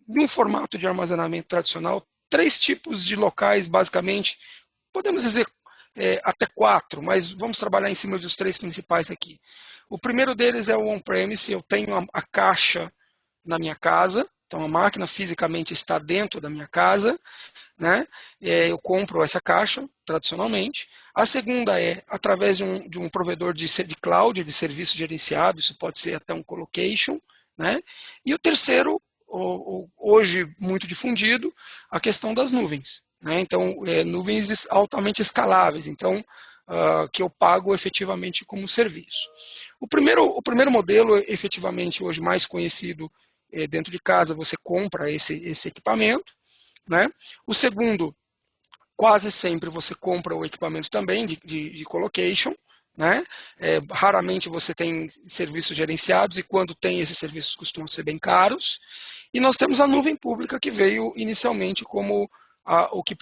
de um formato de armazenamento tradicional, 3 tipos de locais, basicamente, podemos dizer até 4, mas vamos trabalhar em cima dos 3 principais aqui. O primeiro deles é o on-premise, eu tenho a caixa na minha casa, então a máquina fisicamente está dentro da minha casa, né? Eu compro essa caixa, tradicionalmente. A segunda é através de um provedor de cloud, de serviço gerenciado, isso pode ser até um colocation, né? E o terceiro, hoje muito difundido, a questão das nuvens, né? Então, nuvens altamente escaláveis, então, que eu pago efetivamente como serviço. O primeiro modelo, efetivamente, hoje mais conhecido dentro de casa, você compra esse equipamento, né? O segundo, quase sempre você compra o equipamento também de colocation, né? Raramente você tem serviços gerenciados e quando tem esses serviços costumam ser bem caros. E nós temos a nuvem pública que veio inicialmente como o que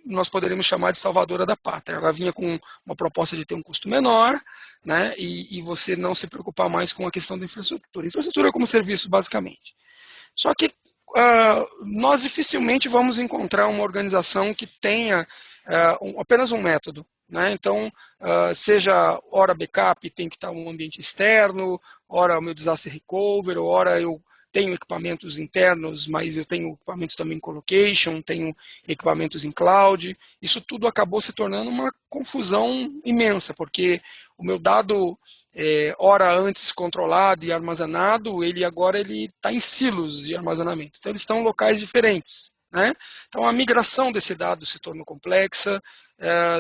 nós poderíamos chamar de salvadora da pátria. Ela vinha com uma proposta de ter um custo menor, né? E você não se preocupar mais com a questão da infraestrutura. Infraestrutura como serviço, basicamente. Só que nós dificilmente vamos encontrar uma organização que tenha apenas um método. Né? Então, seja hora backup, tem que estar um ambiente externo, hora o meu disaster recovery, hora eu tenho equipamentos internos, mas eu tenho equipamentos também em colocation, tenho equipamentos em cloud. Isso tudo acabou se tornando uma confusão imensa, porque o meu dado hora antes controlado e armazenado, ele agora está em silos de armazenamento. Então, eles estão em locais diferentes. Né? Então, a migração desse dado se tornou complexa.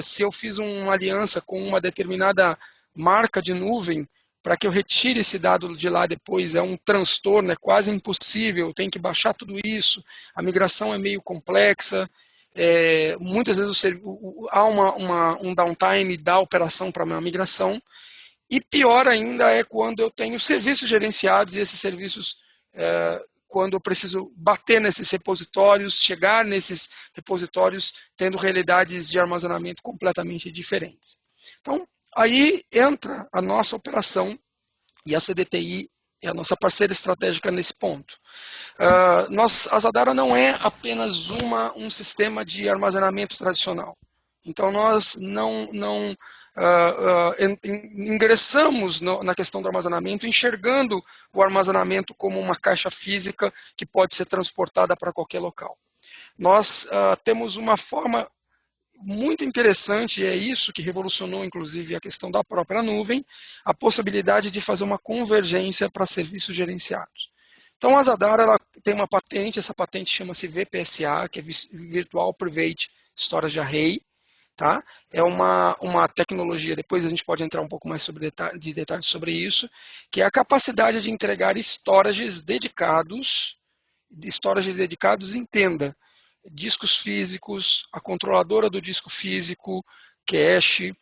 Se eu fiz uma aliança com uma determinada marca de nuvem, para que eu retire esse dado de lá depois, é um transtorno, é quase impossível, eu tenho que baixar tudo isso, a migração é meio complexa, muitas vezes há um downtime da operação para a migração, e pior ainda é quando eu tenho serviços gerenciados e esses serviços, quando eu preciso bater nesses repositórios, chegar nesses repositórios tendo realidades de armazenamento completamente diferentes. Então, aí entra a nossa operação e a CDTI é a nossa parceira estratégica nesse ponto. A Zadara não é apenas um sistema de armazenamento tradicional. Então, nós não ingressamos na questão do armazenamento, enxergando o armazenamento como uma caixa física que pode ser transportada para qualquer local. Nós temos uma forma muito interessante, e é isso que revolucionou, inclusive, a questão da própria nuvem, a possibilidade de fazer uma convergência para serviços gerenciados. Então, a Zadara ela tem uma patente, essa patente chama-se VPSA, que é Virtual Private Storage Array. Tá? É uma tecnologia, depois a gente pode entrar um pouco mais de detalhes sobre isso, que é a capacidade de entregar storages dedicados, entenda, discos físicos, a controladora do disco físico, cache,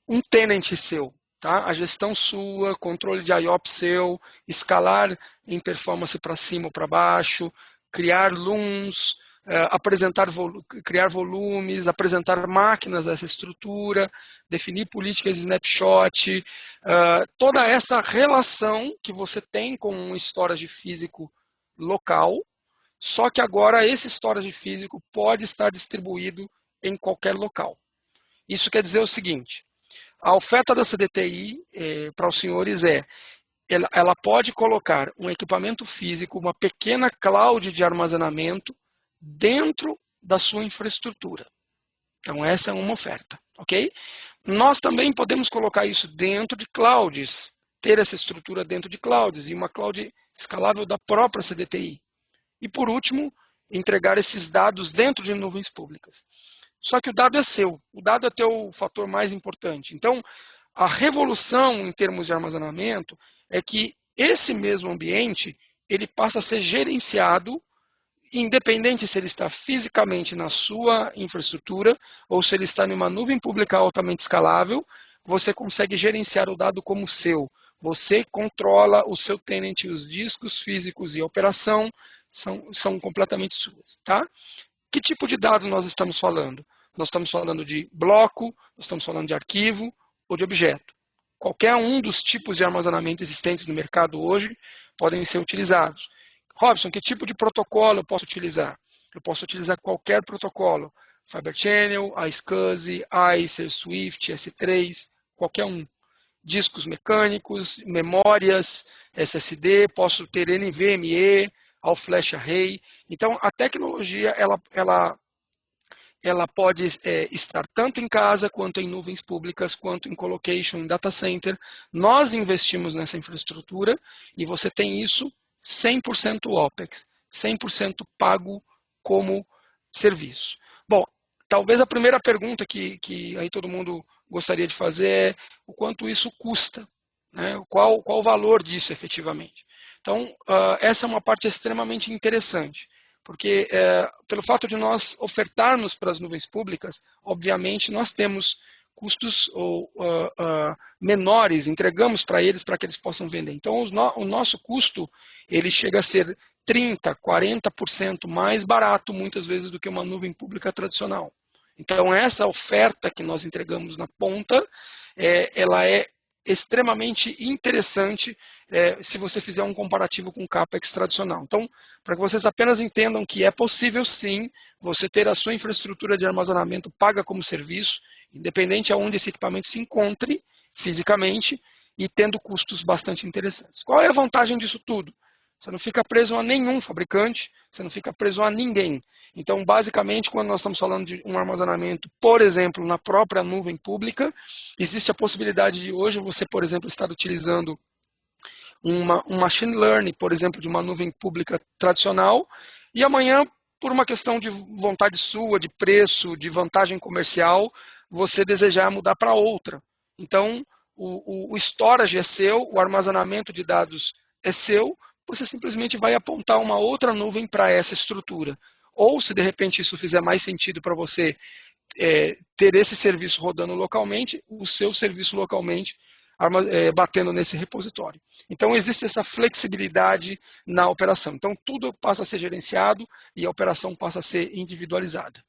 um tenant seu, tá? A gestão sua, controle de IOP seu, escalar em performance para cima ou para baixo, criar LUMs, criar volumes, apresentar máquinas dessa estrutura, definir políticas de snapshot, toda essa relação que você tem com um storage físico local, só que agora esse storage físico pode estar distribuído em qualquer local. Isso quer dizer o seguinte, a oferta da CDTI para os senhores ela pode colocar um equipamento físico, uma pequena cloud de armazenamento dentro da sua infraestrutura. Então essa é uma oferta, ok? Nós também podemos colocar isso dentro de clouds, ter essa estrutura dentro de clouds e uma cloud escalável da própria CDTI. E por último, entregar esses dados dentro de nuvens públicas. Só que o dado é seu, o dado é teu fator mais importante. Então, a revolução em termos de armazenamento é que esse mesmo ambiente ele passa a ser gerenciado, independente se ele está fisicamente na sua infraestrutura ou se ele está em uma nuvem pública altamente escalável, você consegue gerenciar o dado como seu. Você controla o seu tenant, os discos físicos e a operação são completamente suas. Tá? Que tipo de dado nós estamos falando? Nós estamos falando de bloco, nós estamos falando de arquivo ou de objeto. Qualquer um dos tipos de armazenamento existentes no mercado hoje podem ser utilizados. Robson, que tipo de protocolo eu posso utilizar? Eu posso utilizar qualquer protocolo. Fiber Channel, iSCSI, ICE, Swift, S3, qualquer um. Discos mecânicos, memórias, SSD, posso ter NVMe, All Flash Array. Então, a tecnologia, ela pode estar tanto em casa, quanto em nuvens públicas, quanto em colocation, em data center. Nós investimos nessa infraestrutura e você tem isso 100% OPEX, 100% pago como serviço. Bom, talvez a primeira pergunta que aí todo mundo gostaria de fazer é o quanto isso custa, né? Qual o valor disso efetivamente. Então, essa é uma parte extremamente interessante. Porque pelo fato de nós ofertarmos para as nuvens públicas, obviamente nós temos custos menores, entregamos para eles possam vender. Então o nosso custo ele chega a ser 30%, 40% mais barato muitas vezes do que uma nuvem pública tradicional. Então essa oferta que nós entregamos na ponta, ela é extremamente interessante se você fizer um comparativo com o CAPEX tradicional. Então, para que vocês apenas entendam que é possível sim você ter a sua infraestrutura de armazenamento paga como serviço, independente aonde esse equipamento se encontre fisicamente e tendo custos bastante interessantes. Qual é a vantagem disso tudo? Você não fica preso a nenhum fabricante, você não fica preso a ninguém. Então, basicamente, quando nós estamos falando de um armazenamento, por exemplo, na própria nuvem pública, existe a possibilidade de hoje você, por exemplo, estar utilizando um machine learning, por exemplo, de uma nuvem pública tradicional, e amanhã, por uma questão de vontade sua, de preço, de vantagem comercial, você desejar mudar para outra. Então, o storage é seu, o armazenamento de dados é seu, você simplesmente vai apontar uma outra nuvem para essa estrutura. Ou, se de repente isso fizer mais sentido para você ter esse serviço rodando localmente, o seu serviço localmente batendo nesse repositório. Então, existe essa flexibilidade na operação. Então, tudo passa a ser gerenciado e a operação passa a ser individualizada.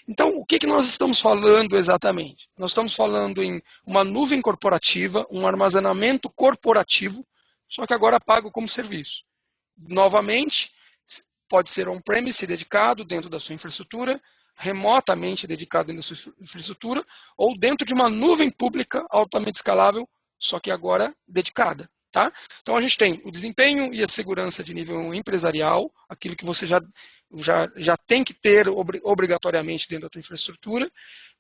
Então, o que nós estamos falando exatamente? Nós estamos falando em uma nuvem corporativa, um armazenamento corporativo, só que agora pago como serviço. Novamente, pode ser on-premise dedicado dentro da sua infraestrutura, remotamente dedicado dentro da sua infraestrutura, ou dentro de uma nuvem pública altamente escalável, só que agora dedicada. Tá? Então a gente tem o desempenho e a segurança de nível empresarial, aquilo que você já tem que ter obrigatoriamente dentro da sua infraestrutura,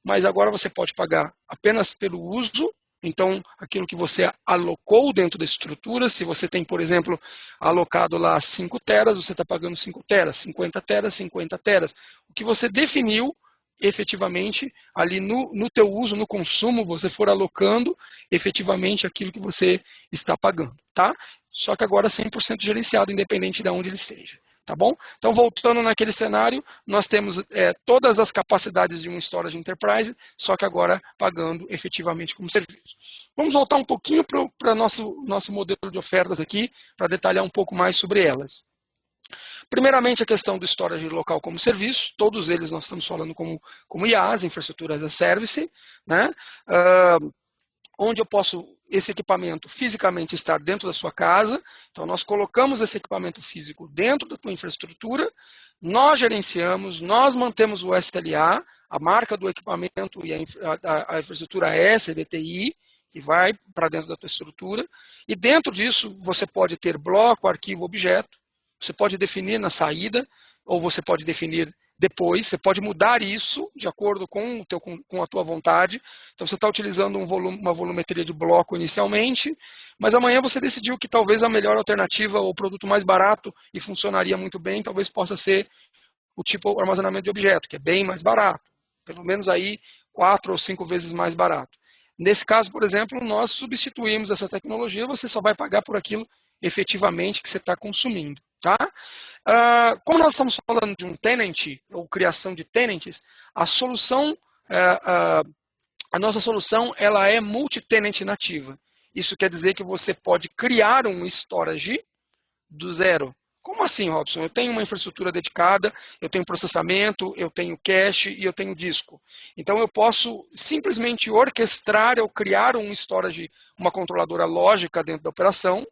mas agora você pode pagar apenas pelo uso. Então, aquilo que você alocou dentro da estrutura, se você tem, por exemplo, alocado lá 5 teras, você está pagando 5 teras, 50 teras, 50 teras. O que você definiu, efetivamente, ali no teu uso, no consumo, você for alocando efetivamente aquilo que você está pagando, tá? Só que agora 100% gerenciado, independente de onde ele esteja. Tá bom? Então, voltando naquele cenário, nós temos todas as capacidades de um storage enterprise, só que agora pagando efetivamente como serviço. Vamos voltar um pouquinho para o nosso modelo de ofertas aqui, para detalhar um pouco mais sobre elas. Primeiramente, a questão do storage local como serviço, todos eles nós estamos falando como IaaS, Infrastructure as a Service, né? Onde eu posso esse equipamento fisicamente estar dentro da sua casa. Então, nós colocamos esse equipamento físico dentro da tua infraestrutura, nós gerenciamos, nós mantemos o SLA, a marca do equipamento e a infraestrutura S, DTI, que vai para dentro da tua estrutura. E dentro disso, você pode ter bloco, arquivo, objeto. Você pode definir na saída, ou você pode definir depois, você pode mudar isso de acordo com a tua vontade. Então, você está utilizando uma volumetria de bloco inicialmente, mas amanhã você decidiu que talvez a melhor alternativa, ou o produto mais barato e funcionaria muito bem, talvez possa ser o tipo armazenamento de objeto, que é bem mais barato. Pelo menos aí 4 ou 5 vezes mais barato. Nesse caso, por exemplo, nós substituímos essa tecnologia, você só vai pagar por aquilo efetivamente que você está consumindo. Tá? Como nós estamos falando de um tenant, ou criação de tenants, a nossa solução ela é multi-tenant nativa. Isso quer dizer que você pode criar um storage do zero. Como assim, Robson? Eu tenho uma infraestrutura dedicada, eu tenho processamento, eu tenho cache e eu tenho disco. Então eu posso simplesmente orquestrar ou criar um storage, uma controladora lógica dentro da operação,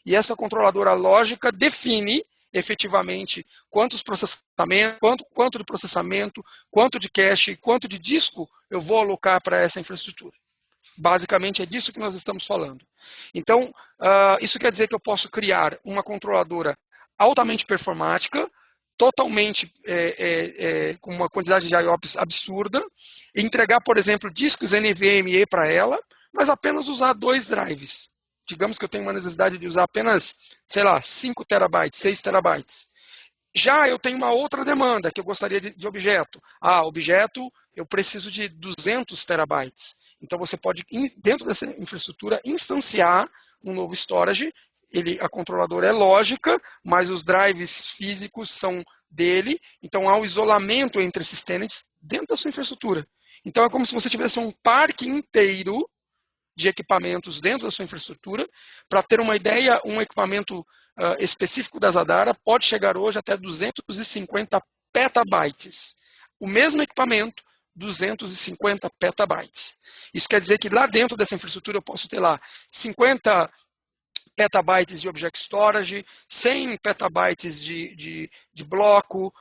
e essa controladora lógica define efetivamente quantos processamentos, quanto de processamento, quanto de cache, quanto de disco eu vou alocar para essa infraestrutura. Basicamente é disso que nós estamos falando. Então, isso quer dizer que eu posso criar uma controladora altamente performática, totalmente com uma quantidade de IOPS absurda, e entregar, por exemplo, discos NVMe para ela, mas apenas usar 2 drives. Digamos que eu tenho uma necessidade de usar apenas, sei lá, 5 terabytes, 6 terabytes. Já eu tenho uma outra demanda que eu gostaria de objeto. Objeto, eu preciso de 200 terabytes. Então você pode, dentro dessa infraestrutura, instanciar um novo storage. A controladora é lógica, mas os drives físicos são dele. Então há o isolamento entre esses tenants dentro da sua infraestrutura. Então é como se você tivesse um parque inteiro de equipamentos dentro da sua infraestrutura. Para ter uma ideia, um equipamento específico da Zadara pode chegar hoje até 250 petabytes. O mesmo equipamento, 250 petabytes. Isso quer dizer que lá dentro dessa infraestrutura eu posso ter lá 50 petabytes de object storage, 100 petabytes de bloco,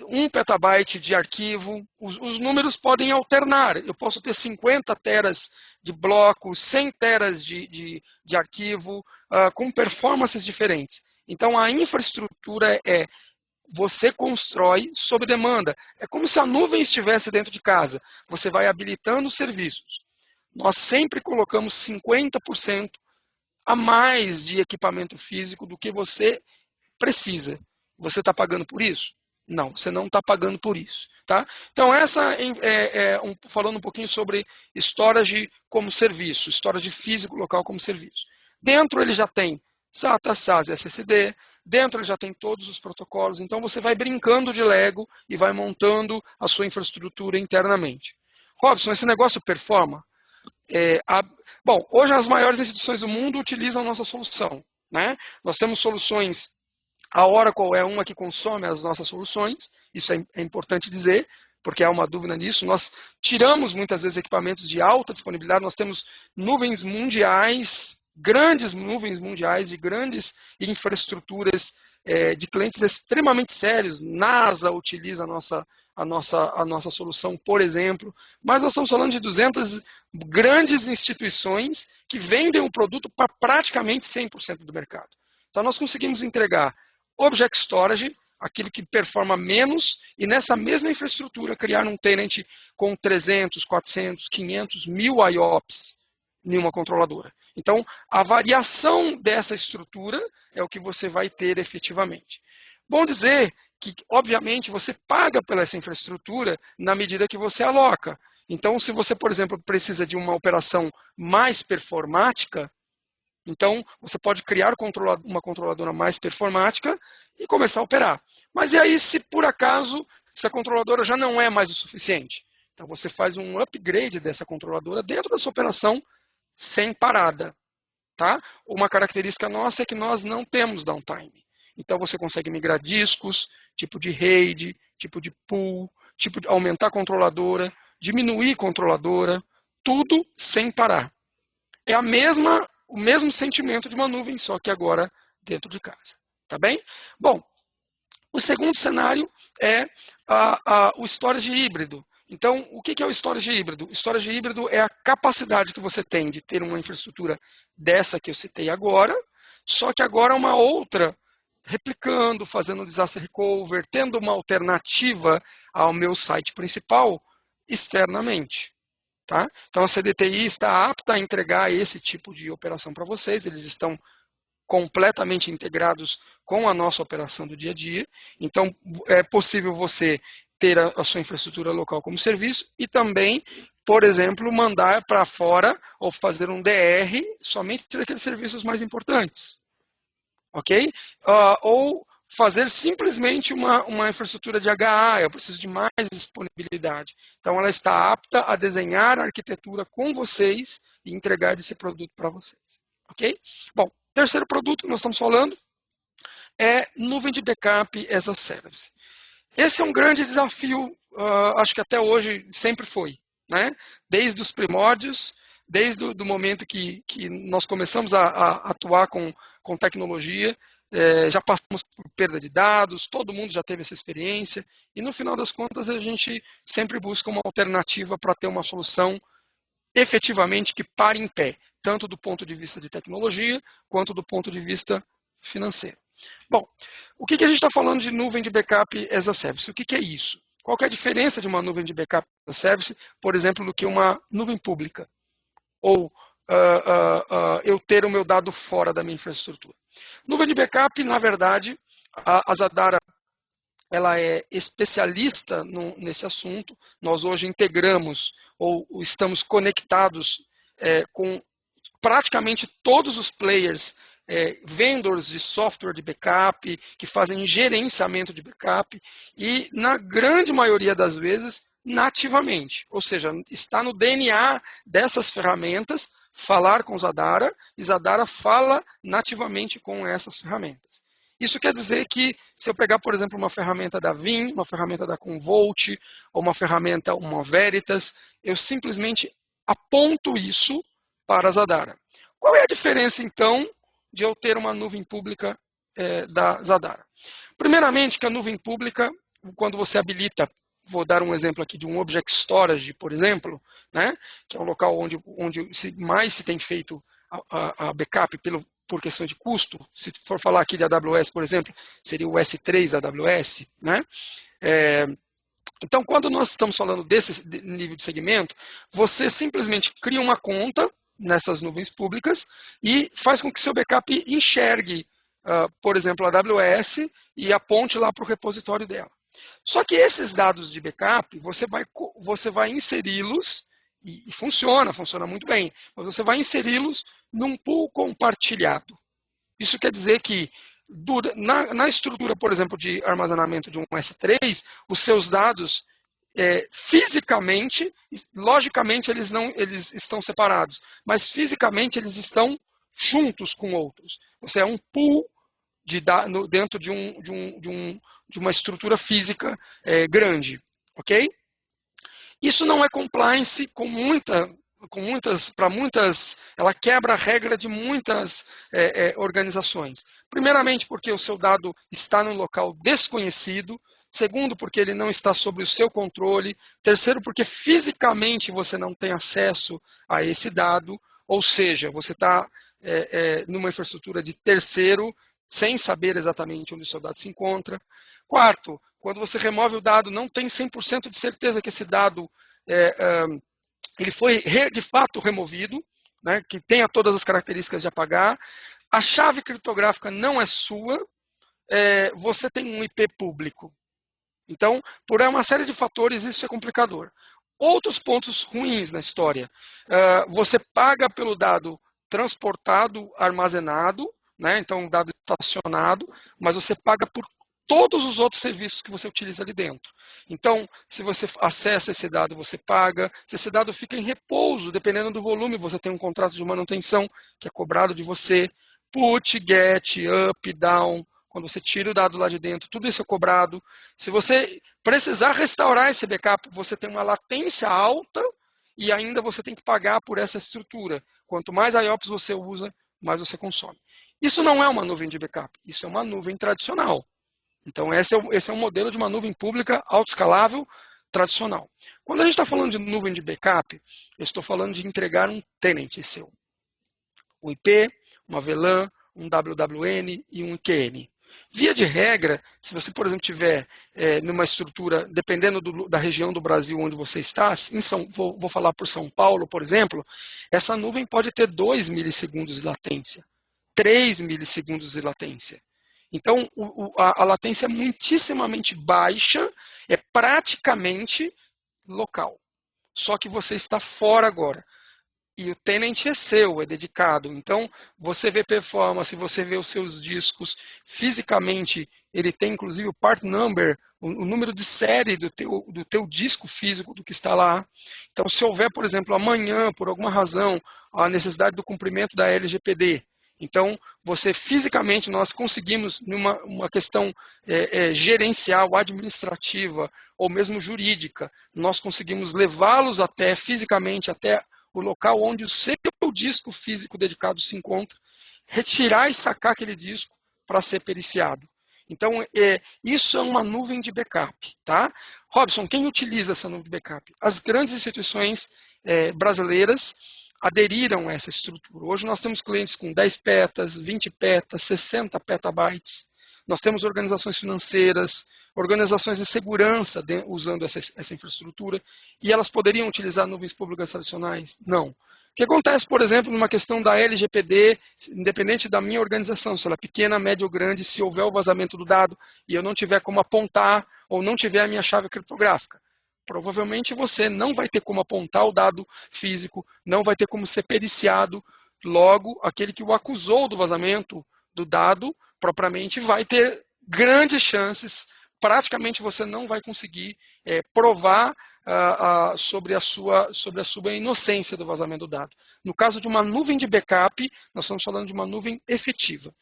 1 petabyte de arquivo. Os números podem alternar. Eu posso ter 50 teras de bloco, 100 teras de arquivo, com performances diferentes. Então, a infraestrutura você constrói sob demanda. É como se a nuvem estivesse dentro de casa. Você vai habilitando os serviços. Nós sempre colocamos 50% a mais de equipamento físico do que você precisa. Você está pagando por isso? Não, você não está pagando por isso. Tá? Então, essa falando um pouquinho sobre storage como serviço, storage físico local como serviço. Dentro ele já tem SATA, SAS e SSD, dentro ele já tem todos os protocolos, então você vai brincando de Lego e vai montando a sua infraestrutura internamente. Robson, esse negócio performa? Bom, hoje as maiores instituições do mundo utilizam a nossa solução. Né? Nós temos soluções, a Oracle é uma que consome as nossas soluções, isso é importante dizer, porque há uma dúvida nisso. Nós tiramos muitas vezes equipamentos de alta disponibilidade, nós temos nuvens mundiais, grandes nuvens mundiais de grandes infraestruturas de clientes extremamente sérios. NASA utiliza a nossa solução, por exemplo, mas nós estamos falando de 200 grandes instituições que vendem o produto para praticamente 100% do mercado. Então nós conseguimos entregar Object Storage, aquilo que performa menos, e nessa mesma infraestrutura criar um tenant com 300, 400, 500, 1000 IOPS em uma controladora. Então, a variação dessa estrutura é o que você vai ter efetivamente. Bom dizer que, obviamente, você paga pela essa infraestrutura na medida que você aloca. Então, se você, por exemplo, precisa de uma operação mais performática, então você pode criar uma controladora mais performática e começar a operar. Mas e aí, se por acaso, essa controladora já não é mais o suficiente? Então, você faz um upgrade dessa controladora dentro da sua operação sem parada. Tá? Uma característica nossa é que nós não temos downtime. Então você consegue migrar discos, tipo de RAID, tipo de pool, tipo de aumentar a controladora, diminuir a controladora, tudo sem parar. É o mesmo sentimento de uma nuvem, só que agora dentro de casa. Tá bem? Bom, o segundo cenário é o storage híbrido. Então, o que é o storage híbrido? O storage híbrido é a capacidade que você tem de ter uma infraestrutura dessa que eu citei agora, só que agora uma outra, replicando, fazendo disaster recovery, tendo uma alternativa ao meu site principal externamente. Tá? Então, a CDTI está apta a entregar esse tipo de operação para vocês, eles estão completamente integrados com a nossa operação do dia a dia. Então, é possível você ter a sua infraestrutura local como serviço e também, por exemplo, mandar para fora ou fazer um DR somente daqueles serviços mais importantes. Ok? Ou fazer simplesmente uma infraestrutura de HA, eu preciso de mais disponibilidade. Então, ela está apta a desenhar a arquitetura com vocês e entregar esse produto para vocês. Ok? Bom, terceiro produto que nós estamos falando é nuvem de backup as a service. Esse é um grande desafio, acho que até hoje sempre foi. Né? Desde os primórdios, desde o momento que nós começamos a atuar com tecnologia, já passamos por perda de dados, todo mundo já teve essa experiência, e no final das contas a gente sempre busca uma alternativa para ter uma solução efetivamente que pare em pé, tanto do ponto de vista de tecnologia, quanto do ponto de vista financeiro. Bom, o que a gente está falando de nuvem de backup as a service? O que é isso? Qual que é a diferença de uma nuvem de backup as a service, por exemplo, do que uma nuvem pública? Ou eu ter o meu dado fora da minha infraestrutura? Nuvem de backup, na verdade, a Zadara ela é especialista nesse assunto. Nós hoje integramos ou estamos conectados com praticamente todos os players, vendors de software de backup, que fazem gerenciamento de backup, e na grande maioria das vezes, nativamente. Ou seja, está no DNA dessas ferramentas falar com Zadara, e Zadara fala nativamente com essas ferramentas. Isso quer dizer que, se eu pegar, por exemplo, uma ferramenta da Veeam, uma ferramenta da Commvault, ou uma ferramenta, uma Veritas, eu simplesmente aponto isso para a Zadara. Qual é a diferença, então, de eu ter uma nuvem pública da Zadara? Primeiramente, que a nuvem pública, quando você habilita, vou dar um exemplo aqui de um Object Storage, por exemplo, né, que é um local onde mais se tem feito a backup por questão de custo. Se for falar aqui de AWS, por exemplo, seria o S3 da AWS, né? Então, quando nós estamos falando desse nível de segmento, você simplesmente cria uma conta nessas nuvens públicas e faz com que seu backup enxergue, por exemplo, a AWS e aponte lá para o repositório dela. Só que esses dados de backup, você vai inseri-los, e funciona muito bem, mas você vai inseri-los num pool compartilhado. Isso quer dizer que na estrutura, por exemplo, de armazenamento de um S3, os seus dados fisicamente, logicamente eles estão separados, mas fisicamente eles estão juntos com outros. Você é um pool dentro de uma estrutura física grande, ok? Isso não é compliance para muitas, ela quebra a regra de muitas organizações. Primeiramente, porque o seu dado está num local desconhecido. Segundo, porque ele não está sob o seu controle. Terceiro, porque fisicamente você não tem acesso a esse dado. Ou seja, você está numa infraestrutura de terceiro, sem saber exatamente onde o seu dado se encontra. Quarto, quando você remove o dado, não tem 100% de certeza que esse dado ele foi de fato removido, né, que tenha todas as características de apagar. A chave criptográfica não é sua, você tem um IP público. Então, por uma série de fatores, isso é complicador. Outros pontos ruins na história. Você paga pelo dado transportado, armazenado, né, então um dado estacionado, mas você paga por todos os outros serviços que você utiliza ali dentro. Então, se você acessa esse dado, você paga. Se esse dado fica em repouso, dependendo do volume, você tem um contrato de manutenção que é cobrado de você. Put, get, up, down. Quando você tira o dado lá de dentro, tudo isso é cobrado. Se você precisar restaurar esse backup, você tem uma latência alta e ainda você tem que pagar por essa estrutura. Quanto mais IOPS você usa, mais você consome. Isso não é uma nuvem de backup, isso é uma nuvem tradicional. Então, esse é um modelo de uma nuvem pública autoescalável tradicional. Quando a gente está falando de nuvem de backup, eu estou falando de entregar um tenant seu. Um IP, uma VLAN, um WWN e um IQN. Via de regra, se você, por exemplo, tiver numa estrutura, dependendo da região do Brasil onde você está, vou falar por São Paulo, por exemplo, essa nuvem pode ter 2 milissegundos de latência, 3 milissegundos de latência. Então, a latência é muitíssimamente baixa, é praticamente local. Só que você está fora agora. E o tenant é seu, é dedicado. Então, você vê performance, você vê os seus discos. Fisicamente, ele tem inclusive o part number, o número de série do teu disco físico do que está lá. Então, se houver, por exemplo, amanhã, por alguma razão, a necessidade do cumprimento da LGPD, então, você fisicamente, nós conseguimos, numa questão gerencial, administrativa, ou mesmo jurídica, nós conseguimos levá-los fisicamente até o local onde o seu disco físico dedicado se encontra, retirar e sacar aquele disco para ser periciado. Então, isso é uma nuvem de backup. Tá? Robson, quem utiliza essa nuvem de backup? As grandes instituições brasileiras aderiram a essa estrutura. Hoje nós temos clientes com 10 petas, 20 petas, 60 petabytes. Nós temos organizações financeiras, organizações de segurança usando essa infraestrutura, e elas poderiam utilizar nuvens públicas tradicionais? Não. O que acontece, por exemplo, numa questão da LGPD, independente da minha organização, se ela é pequena, média ou grande, se houver o vazamento do dado e eu não tiver como apontar ou não tiver a minha chave criptográfica? Provavelmente você não vai ter como apontar o dado físico, não vai ter como ser periciado, logo, aquele que o acusou do vazamento do dado, propriamente, vai ter grandes chances, praticamente você não vai conseguir provar sobre a sua inocência do vazamento do dado. No caso de uma nuvem de backup, nós estamos falando de uma nuvem efetiva.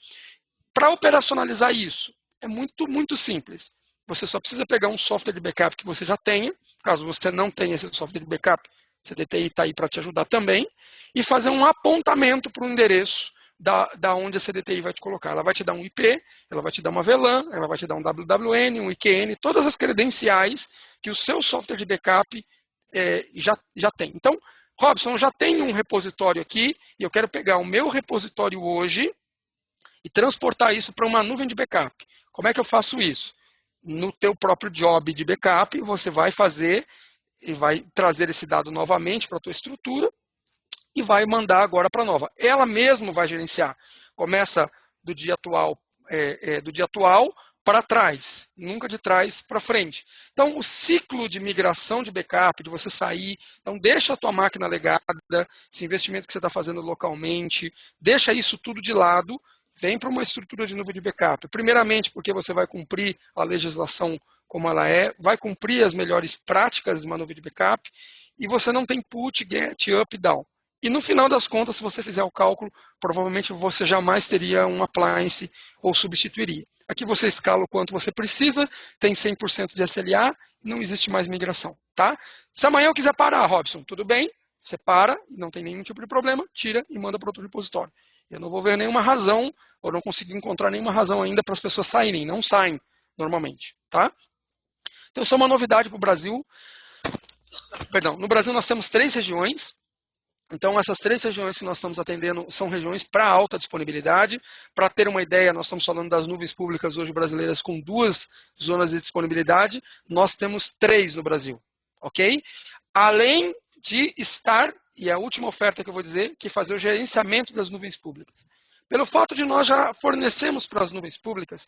Para operacionalizar isso, é muito, muito simples. Você só precisa pegar um software de backup que você já tenha, caso você não tenha esse software de backup, CDTI está aí para te ajudar também, e fazer um apontamento para o endereço da onde a CDTI vai te colocar. Ela vai te dar um IP, ela vai te dar uma VLAN, ela vai te dar um WWN, um IQN, todas as credenciais que o seu software de backup já tem. Então, Robson, já tem um repositório aqui, e eu quero pegar o meu repositório hoje e transportar isso para uma nuvem de backup. Como é que eu faço isso? No teu próprio job de backup, você vai fazer e vai trazer esse dado novamente para a tua estrutura e vai mandar agora para a nova. Ela mesma vai gerenciar. Começa do dia atual para trás, nunca de trás para frente. Então, o ciclo de migração de backup, de você sair, então deixa a tua máquina legada, esse investimento que você está fazendo localmente, deixa isso tudo de lado, vem para uma estrutura de nuvem de backup. Primeiramente, porque você vai cumprir a legislação como ela é, vai cumprir as melhores práticas de uma nuvem de backup, e você não tem put, get, up, down. E no final das contas, se você fizer o cálculo, provavelmente você jamais teria um appliance ou substituiria. Aqui você escala o quanto você precisa, tem 100% de SLA, não existe mais migração. Tá? Se amanhã eu quiser parar, Robson, tudo bem? Você para, não tem nenhum tipo de problema, tira e manda para outro repositório. Eu não vou ver nenhuma razão, ou não consegui encontrar nenhuma razão ainda para as pessoas saírem. Não saem normalmente. Tá? Então, isso é uma novidade para o Brasil. Perdão, no Brasil nós temos 3 regiões. Então, essas 3 regiões que nós estamos atendendo são regiões para alta disponibilidade. Para ter uma ideia, nós estamos falando das nuvens públicas hoje brasileiras com 2 zonas de disponibilidade. Nós temos 3 no Brasil. Ok? Além de estar, e a última oferta que eu vou dizer, que fazer o gerenciamento das nuvens públicas. Pelo fato de nós já fornecermos para as nuvens públicas,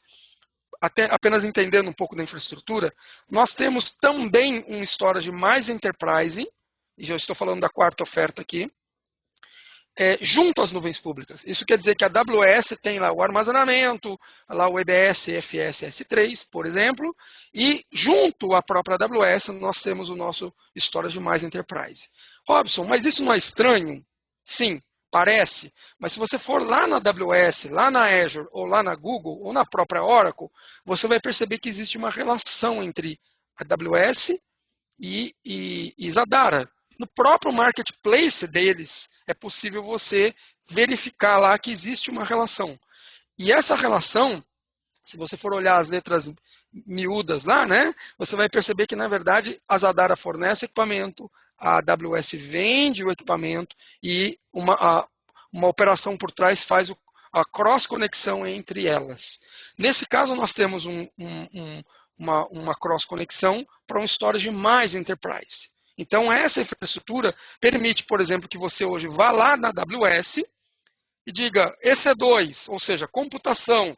apenas entendendo um pouco da infraestrutura, nós temos também um storage mais enterprise, e já estou falando da 4ª oferta aqui, junto às nuvens públicas. Isso quer dizer que a AWS tem lá o armazenamento, lá o EBS FS S3, por exemplo, e junto à própria AWS nós temos o nosso storage mais enterprise. Robson, mas isso não é estranho? Sim, parece, mas se você for lá na AWS, lá na Azure, ou lá na Google, ou na própria Oracle, você vai perceber que existe uma relação entre a AWS e Zadara. No próprio marketplace deles, é possível você verificar lá que existe uma relação. E essa relação, se você for olhar as letras miúdas lá, né, você vai perceber que, na verdade, a Zadara fornece equipamento, a AWS vende o equipamento e uma operação por trás faz a cross-conexão entre elas. Nesse caso, nós temos uma cross-conexão para um storage mais enterprise. Então, essa infraestrutura permite, por exemplo, que você hoje vá lá na AWS e diga EC2, ou seja, computação.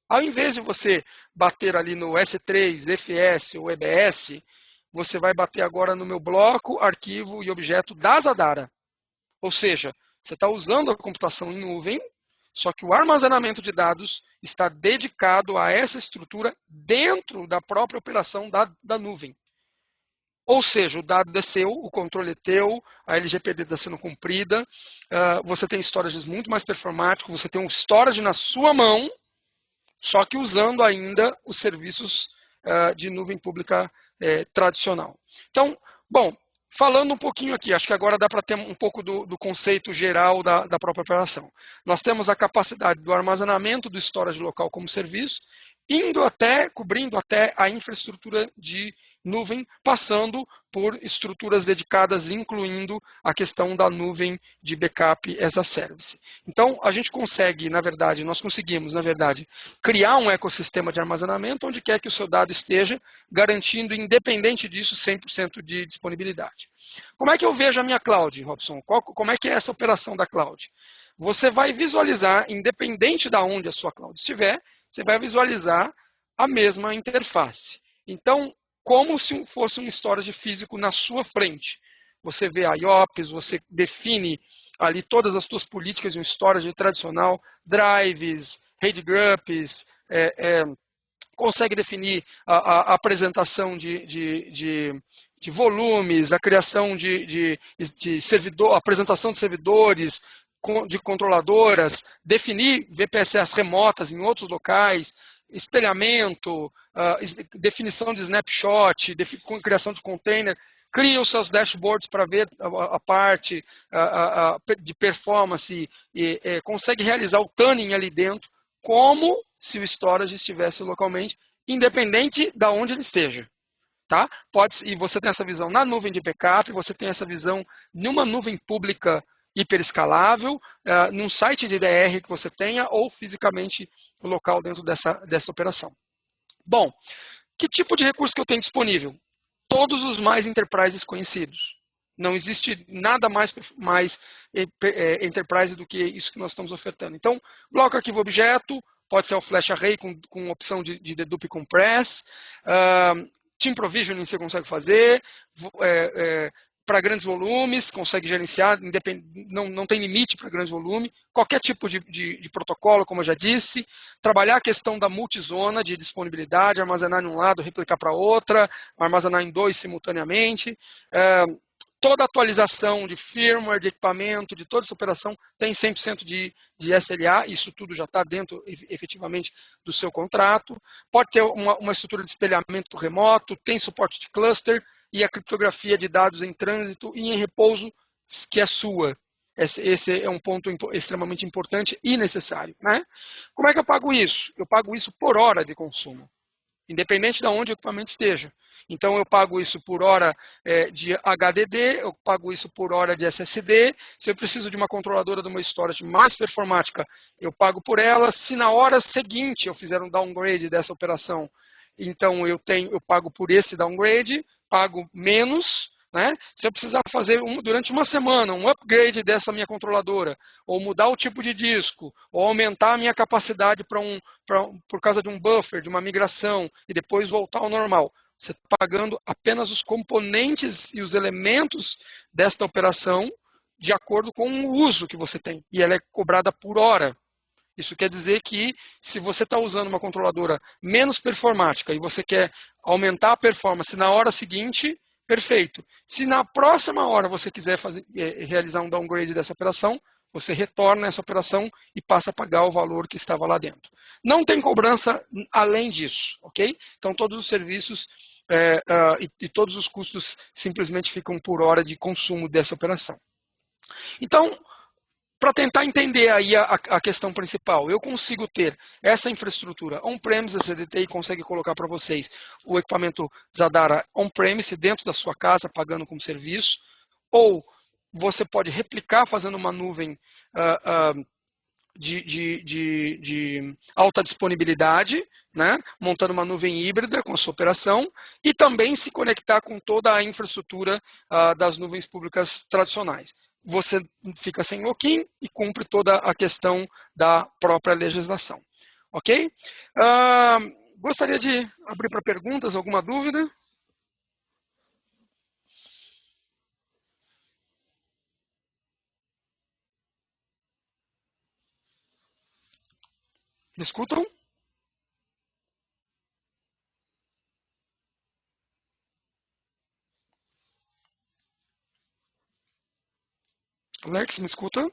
Ao invés de você bater ali no S3, FS ou EBS, você vai bater agora no meu bloco, arquivo e objeto da Zadara. Ou seja, você está usando a computação em nuvem, só que o armazenamento de dados está dedicado a essa estrutura dentro da própria operação da nuvem. Ou seja, o dado é seu, o controle é teu, a LGPD está sendo cumprida, você tem storages muito mais performáticos, você tem um storage na sua mão, só que usando ainda os serviços de nuvem pública tradicional. Então, bom, Falando um pouquinho aqui, acho que agora dá para ter um pouco do conceito geral da própria operação. Nós temos a capacidade do armazenamento do storage local como serviço, cobrindo até a infraestrutura de nuvem, passando por estruturas dedicadas, incluindo a questão da nuvem de backup as a service. Então, a gente consegue, nós conseguimos, na verdade, criar um ecossistema de armazenamento onde quer que o seu dado esteja, garantindo, independente disso, 100% de disponibilidade. Como é que eu vejo a minha cloud, Robson? Como é que é essa operação da cloud? Você vai visualizar, independente de onde a sua cloud estiver, você vai visualizar a mesma interface. Então, como se fosse um storage físico na sua frente. Você vê a IOPS, você define ali todas as suas políticas de um storage tradicional, drives, RAID groups, consegue definir a apresentação de volumes, a criação de servidor, a apresentação de servidores, de controladoras, definir VPSs remotas em outros locais, espelhamento, definição de snapshot, criação de container, cria os seus dashboards para ver a parte de performance e consegue realizar o tuning ali dentro, como se o storage estivesse localmente, independente de onde ele esteja. Tá? E você tem essa visão na nuvem de backup, você tem essa visão numa nuvem pública hiperescalável, num site de DR que você tenha, ou fisicamente local dentro dessa operação. Bom, que tipo de recurso que eu tenho disponível? Todos os mais enterprises conhecidos. Não existe nada mais enterprise do que isso que nós estamos ofertando. Então, bloco arquivo objeto, pode ser o flash array com opção de dedupe compress, team provisioning você consegue fazer, para grandes volumes, consegue gerenciar, não tem limite para grandes volumes, qualquer tipo de protocolo, como eu já disse, trabalhar a questão da multizona de disponibilidade, armazenar em um lado, replicar para outra, armazenar em dois simultaneamente, toda atualização de firmware, de equipamento, de toda essa operação tem 100% de SLA, isso tudo já está dentro efetivamente do seu contrato. Pode ter uma estrutura de espelhamento remoto, tem suporte de cluster e a criptografia de dados em trânsito e em repouso, que é sua. Esse é um ponto extremamente importante e necessário. Né? Como é que eu pago isso? Eu pago isso por hora de consumo, independente de onde o equipamento esteja. Então, eu pago isso por hora de HDD, eu pago isso por hora de SSD. Se eu preciso de uma controladora de uma storage mais performática, eu pago por ela. Se na hora seguinte eu fizer um downgrade dessa operação, então eu pago por esse downgrade, pago menos. Né? Se eu precisar fazer durante uma semana um upgrade dessa minha controladora, ou mudar o tipo de disco, ou aumentar a minha capacidade por causa de um buffer, de uma migração, e depois voltar ao normal, você está pagando apenas os componentes e os elementos desta operação de acordo com o uso que você tem. E ela é cobrada por hora. Isso quer dizer que se você está usando uma controladora menos performática e você quer aumentar a performance na hora seguinte, perfeito. Se na próxima hora você quiser realizar um downgrade dessa operação, você retorna essa operação e passa a pagar o valor que estava lá dentro. Não tem cobrança além disso, ok? Então todos os serviços e todos os custos simplesmente ficam por hora de consumo dessa operação. Então, para tentar entender aí a questão principal, eu consigo ter essa infraestrutura on-premise, a CDTI consegue colocar para vocês o equipamento Zadara on-premise dentro da sua casa, pagando como serviço, ou você pode replicar fazendo uma nuvem de alta disponibilidade, né? Montando uma nuvem híbrida com a sua operação, e também se conectar com toda a infraestrutura das nuvens públicas tradicionais. Você fica sem lock-in e cumpre toda a questão da própria legislação. Ok? Gostaria de abrir para perguntas, alguma dúvida? Me escutam? Alex, me escuta?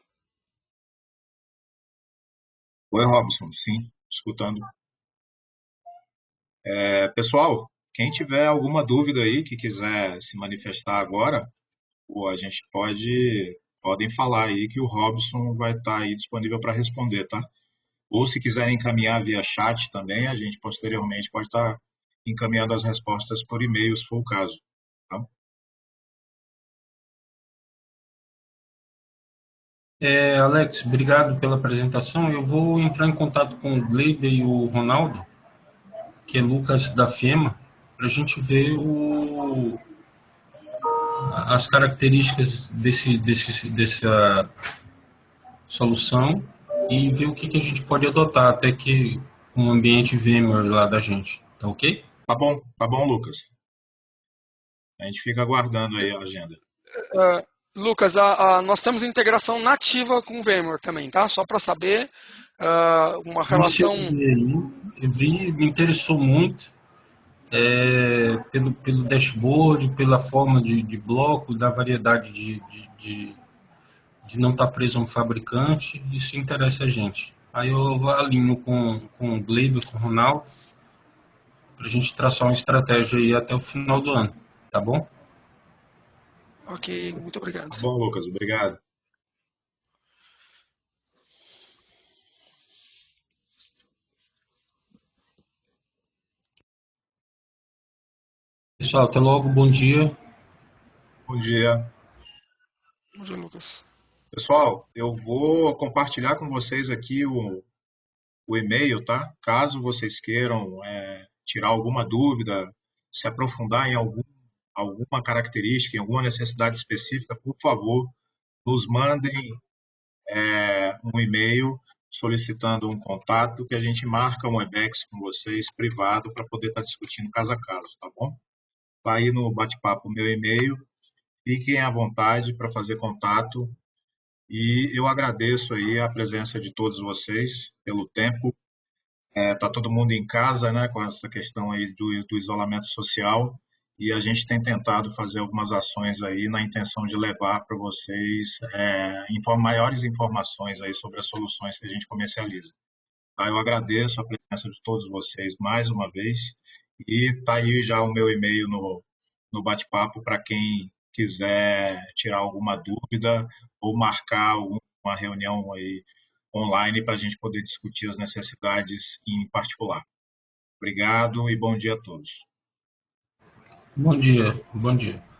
Oi, Robson. Sim, escutando. Pessoal, quem tiver alguma dúvida aí que quiser se manifestar agora, a gente podem falar aí que o Robson vai estar aí disponível para responder, tá? Ou se quiserem encaminhar via chat também, a gente posteriormente pode estar encaminhando as respostas por e-mail, se for o caso, tá? Alex, obrigado pela apresentação. Eu vou entrar em contato com o Gleiber e o Ronaldo, que é Lucas da FEMA, para a gente ver as características dessa solução e ver o que a gente pode adotar até que um ambiente VMware lá da gente. Tá ok? Tá bom, Lucas. A gente fica aguardando aí a agenda. Lucas, nós temos integração nativa com o VMware também, tá? Só para saber, uma relação. Eu vi, me interessou muito pelo dashboard, pela forma de bloco, da variedade de não estar preso a um fabricante, isso interessa a gente. Aí eu alinho com o Gleiber, com o Ronaldo, para a gente traçar uma estratégia aí até o final do ano, tá bom? Ok, muito obrigado. Tá bom, Lucas, obrigado. Pessoal, até logo, bom dia. Bom dia. Bom dia, Lucas. Pessoal, eu vou compartilhar com vocês aqui o e-mail, tá? Caso vocês queiram tirar alguma dúvida, se aprofundar em alguma característica, em alguma necessidade específica, por favor, nos mandem um e-mail solicitando um contato que a gente marca um Webex com vocês privado para poder estar discutindo caso a caso, tá bom? Tá aí no bate-papo meu e-mail. Fiquem à vontade para fazer contato e eu agradeço aí a presença de todos vocês pelo tempo. Tá todo mundo em casa, né, com essa questão aí do isolamento social e a gente tem tentado fazer algumas ações aí na intenção de levar para vocês maiores informações aí sobre as soluções que a gente comercializa. Tá? Eu agradeço a presença de todos vocês mais uma vez e tá aí já o meu e-mail no bate-papo para quem quiser tirar alguma dúvida ou marcar uma reunião aí online para a gente poder discutir as necessidades em particular. Obrigado e bom dia a todos. Bom dia, bom dia.